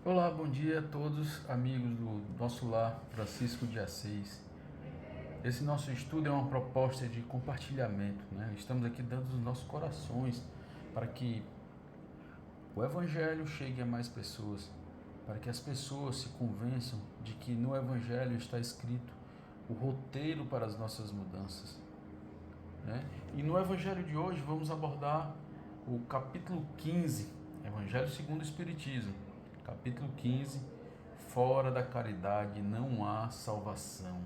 Olá, bom dia a todos, amigos do nosso lar Francisco de Assis. Esse nosso estudo é uma proposta de compartilhamento, né? Estamos aqui dando os nossos corações para que o Evangelho chegue a mais pessoas, para que as pessoas se convençam de que no Evangelho está escrito o roteiro para as nossas mudanças, né? E no Evangelho de hoje vamos abordar o capítulo 15, Evangelho segundo o Espiritismo, capítulo 15, fora da caridade não há salvação.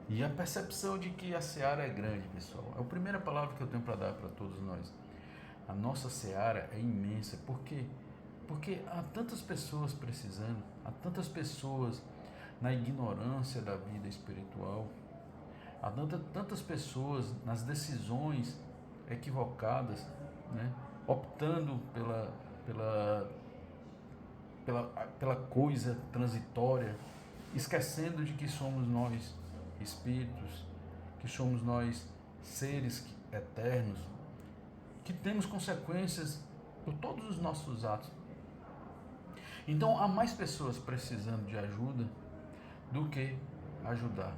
E a percepção de que a seara é grande, pessoal. É a primeira palavra que eu tenho para dar para todos nós. A nossa seara é imensa. Por quê? Porque há tantas pessoas precisando, há tantas pessoas na ignorância da vida espiritual, há tantas pessoas nas decisões equivocadas, né? Optando pela, pela coisa transitória, esquecendo de que somos nós espíritos, que somos nós seres eternos, que temos consequências por todos os nossos atos. Então há mais pessoas precisando de ajuda do que ajudar,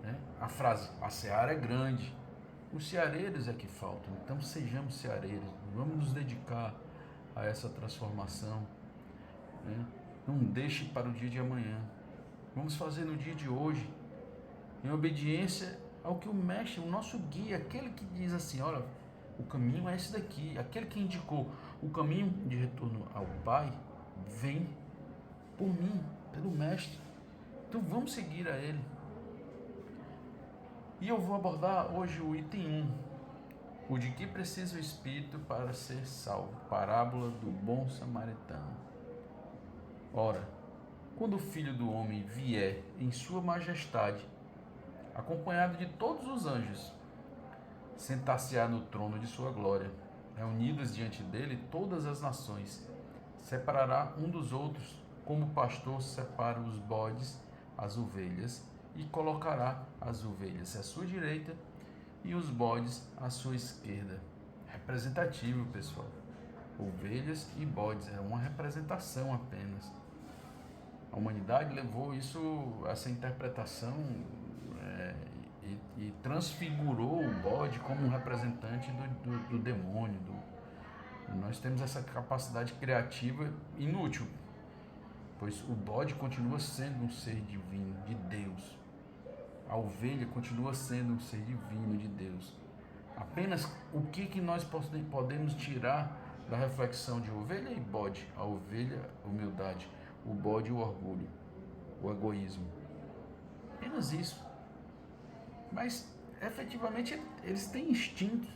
né? A frase, a seara é grande, os ceareiros é que faltam. Então sejamos ceareiros, vamos nos dedicar a essa transformação, né? Não deixe para o dia de amanhã. Vamos fazer no dia de hoje, em obediência ao que o mestre, o nosso guia, aquele que diz assim, olha, o caminho é esse daqui, aquele que indicou o caminho de retorno ao Pai, vem por mim, pelo mestre. Então vamos seguir a ele. E eu vou abordar hoje o item 1, o de que precisa o Espírito para ser salvo, parábola do bom samaritano. Ora, quando o Filho do Homem vier em sua majestade, acompanhado de todos os anjos, sentar-se-á no trono de sua glória, reunidas diante dele todas as nações, separará um dos outros, como o pastor separa os bodes, as ovelhas, e colocará as ovelhas à sua direita e os bodes à sua esquerda. Representativo, pessoal. Ovelhas e bodes, é uma representação apenas. A humanidade levou essa interpretação e transfigurou o bode como um representante do demônio. Nós temos essa capacidade criativa inútil, pois o bode continua sendo um ser divino, de Deus. A ovelha continua sendo um ser divino de Deus. Apenas o que nós podemos tirar da reflexão de ovelha e bode? A ovelha, a humildade, o bode, o orgulho, o egoísmo. Apenas isso. Mas, efetivamente, eles têm instintos.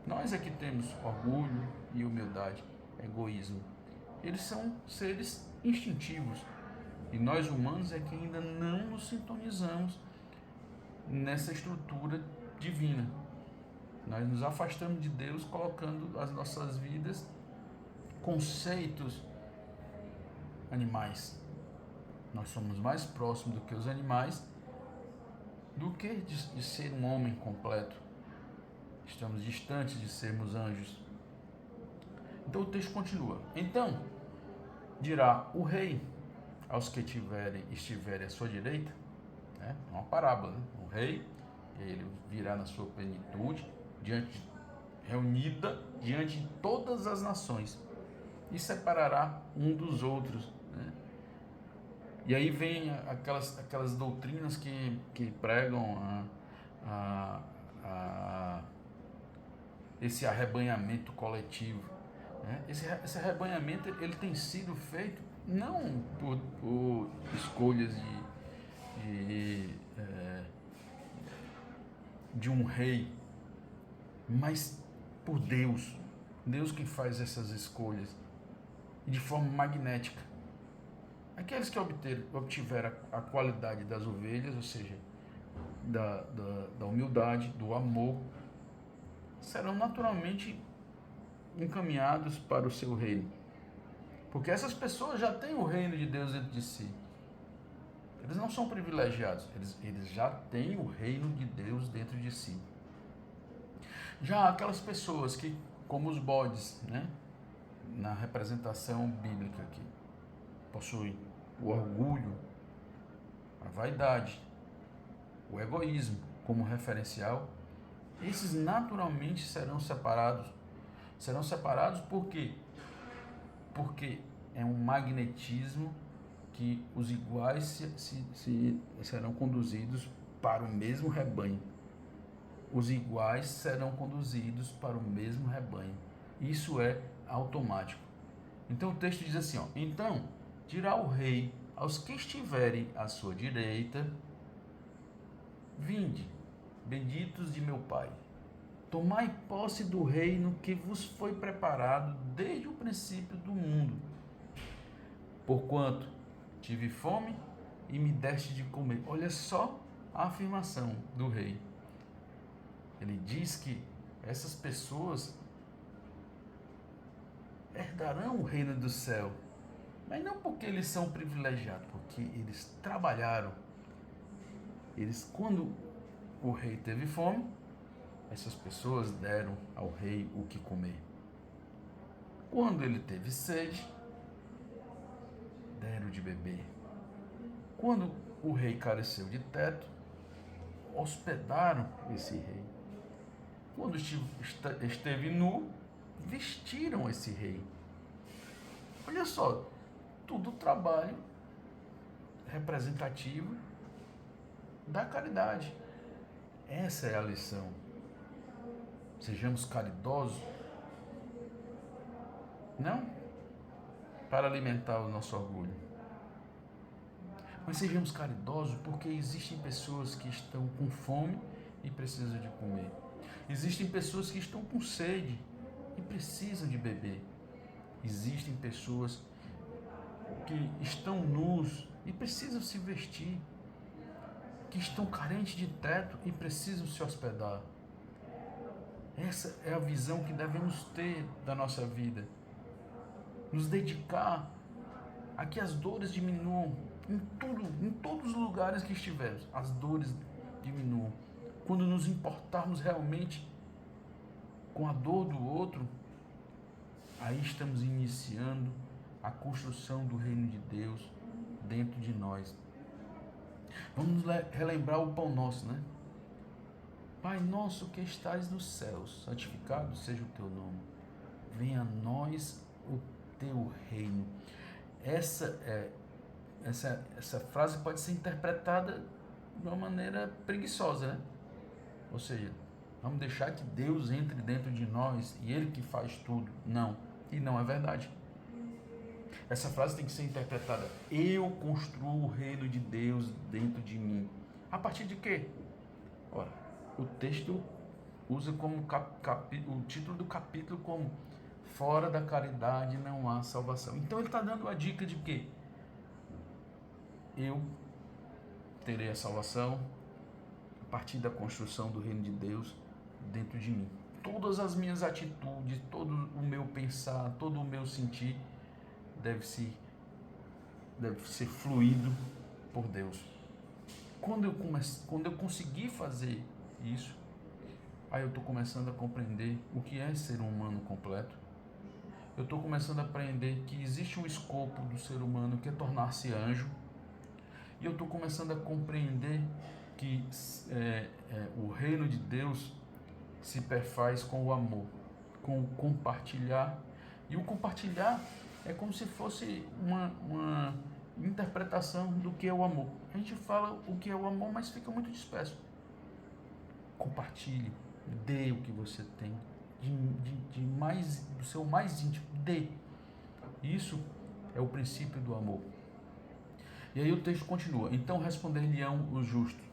Nós é que temos orgulho e humildade, egoísmo. Eles são seres instintivos. E nós humanos é que ainda não nos sintonizamos nessa estrutura divina. Nós nos afastamos de Deus colocando as nossas vidas conceitos animais. Nós somos mais próximos do que os animais, do que de ser um homem completo. Estamos distantes de sermos anjos. Então o texto continua. Então dirá o rei aos que estiverem à sua direita, né? É uma parábola, né? O rei, ele virá na sua plenitude, reunida diante de todas as nações, e separará um dos outros, né? E aí vem aquelas doutrinas que pregam esse arrebanhamento coletivo, né? Esse arrebanhamento ele tem sido feito não por escolhas de um rei, mas por Deus. Deus que faz essas escolhas de forma magnética. Aqueles que obtiveram a qualidade das ovelhas, ou seja, da humildade, do amor, serão naturalmente encaminhados para o seu reino. Porque essas pessoas já têm o reino de Deus dentro de si. Eles não são privilegiados, eles já têm o reino de Deus dentro de si. Já aquelas pessoas que, como os bodes, né, na representação bíblica aqui, possui o orgulho, a vaidade, o egoísmo como referencial, esses naturalmente serão separados. Serão separados por quê? Porque é um magnetismo que os iguais serão conduzidos para o mesmo rebanho. Os iguais serão conduzidos para o mesmo rebanho. Isso é automático. Então o texto diz assim, ó, então dirá o rei aos que estiverem à sua direita: vinde, benditos de meu Pai, tomai posse do reino que vos foi preparado desde o princípio do mundo. Porquanto tive fome e me deste de comer. Olha só a afirmação do rei. Ele diz que essas pessoas herdarão o reino do céu, mas não porque eles são privilegiados, porque eles trabalharam. Quando o rei teve fome, essas pessoas deram ao rei o que comer. Quando ele teve sede, deram de beber. Quando o rei careceu de teto, hospedaram esse rei. Quando esteve nu, vestiram esse rei. Olha só, tudo trabalho representativo da caridade. Essa é a lição. Sejamos caridosos, não para alimentar o nosso orgulho, mas sejamos caridosos porque existem pessoas que estão com fome e precisam de comer. Existem pessoas que estão com sede e precisam de beber. Existem pessoas que estão nus e precisam se vestir, que estão carentes de teto e precisam se hospedar. Essa é a visão que devemos ter da nossa vida. Nos dedicar a que as dores diminuam em todos os lugares que estivermos. As dores diminuam. Quando nos importarmos realmente com a dor do outro, aí estamos iniciando a construção do reino de Deus dentro de nós. Vamos relembrar o pão nosso, né? Pai nosso que estais nos céus, santificado seja o teu nome. Venha a nós o teu reino. Essa frase pode ser interpretada de uma maneira preguiçosa, né? Ou seja, vamos deixar que Deus entre dentro de nós e Ele que faz tudo. Não, e não é verdade. Essa frase tem que ser interpretada: eu construo o reino de Deus dentro de mim. A partir de quê? Ora, o texto usa como o título do capítulo como fora da caridade não há salvação. Então ele está dando a dica de que eu terei a salvação a partir da construção do reino de Deus dentro de mim. Todas as minhas atitudes, todo o meu pensar, todo o meu sentir deve ser fluído por Deus. Quando eu conseguir fazer isso, aí eu estou começando a compreender o que é ser um humano completo. Eu estou começando a aprender que existe um escopo do ser humano que é tornar-se anjo. E eu estou começando a compreender que o reino de Deus se perfaz com o amor, com o compartilhar. E o compartilhar é como se fosse uma interpretação do que é o amor. A gente fala o que é o amor, mas fica muito disperso. Compartilhe, dê o que você tem, do seu mais íntimo, dê. Isso é o princípio do amor. E aí o texto continua: então responder-lhe-ão os justos: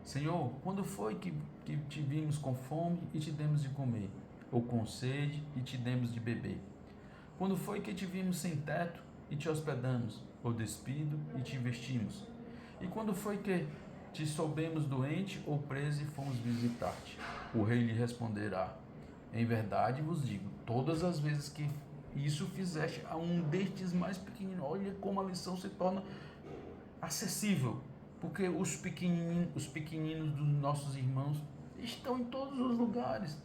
Senhor, quando foi que te vimos com fome e te demos de comer, ou com sede e te demos de beber? Quando foi que te vimos sem teto e te hospedamos, ou despido e te vestimos? E quando foi que te soubemos doente ou preso e fomos visitar-te? O rei lhe responderá: em verdade vos digo, todas as vezes que isso fizeste a um destes mais pequeninos. Olha como a lição se torna acessível, porque os pequeninos dos nossos irmãos estão em todos os lugares.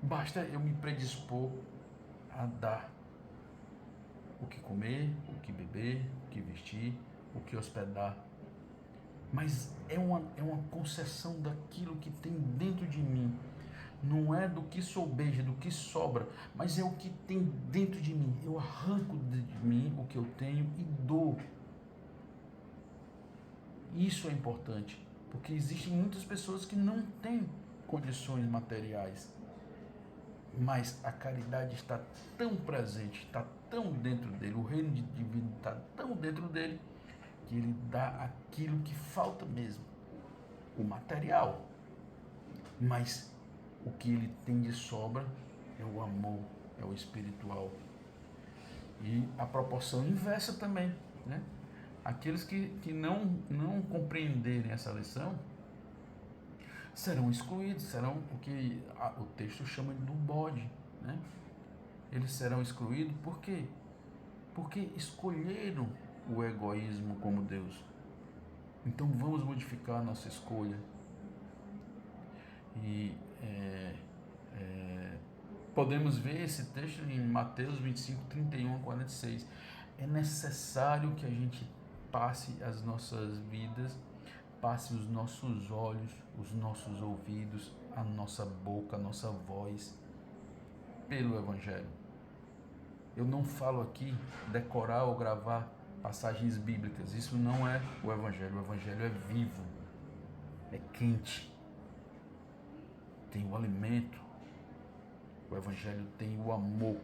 Basta eu me predispor a dar o que comer, o que beber, o que vestir, o que hospedar. Mas é uma concessão daquilo que tem dentro de mim. Não é do que sobeja, do que sobra, mas é o que tem dentro de mim. Eu arranco de mim o que eu tenho e dou. Isso é importante, porque existem muitas pessoas que não têm condições materiais, mas a caridade está tão presente, está tão dentro dele, o reino divino está tão dentro dele, que ele dá aquilo que falta mesmo, o material. Mas o que ele tem de sobra é o amor, é o espiritual. E a proporção inversa também, né? Aqueles que não compreenderem essa lição serão excluídos, serão o que o texto chama de do bode, né? Eles serão excluídos por quê? Porque escolheram o egoísmo como Deus. Então vamos modificar a nossa escolha. E podemos ver esse texto em Mateus 25, 31 a 46. É necessário que a gente passe as nossas vidas, passe os nossos olhos, os nossos ouvidos, a nossa boca, a nossa voz pelo Evangelho. Eu não falo aqui decorar ou gravar passagens bíblicas. Isso não é o Evangelho. O Evangelho é vivo, é quente, tem o alimento. O Evangelho tem o amor.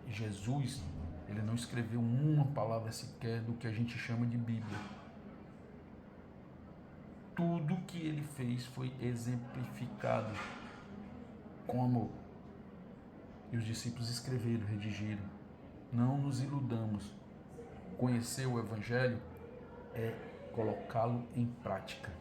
Jesus, ele não escreveu uma palavra sequer do que a gente chama de Bíblia. Tudo que ele fez foi exemplificado com amor. E os discípulos escreveram, redigiram. Não nos iludamos. Conhecer o Evangelho é colocá-lo em prática.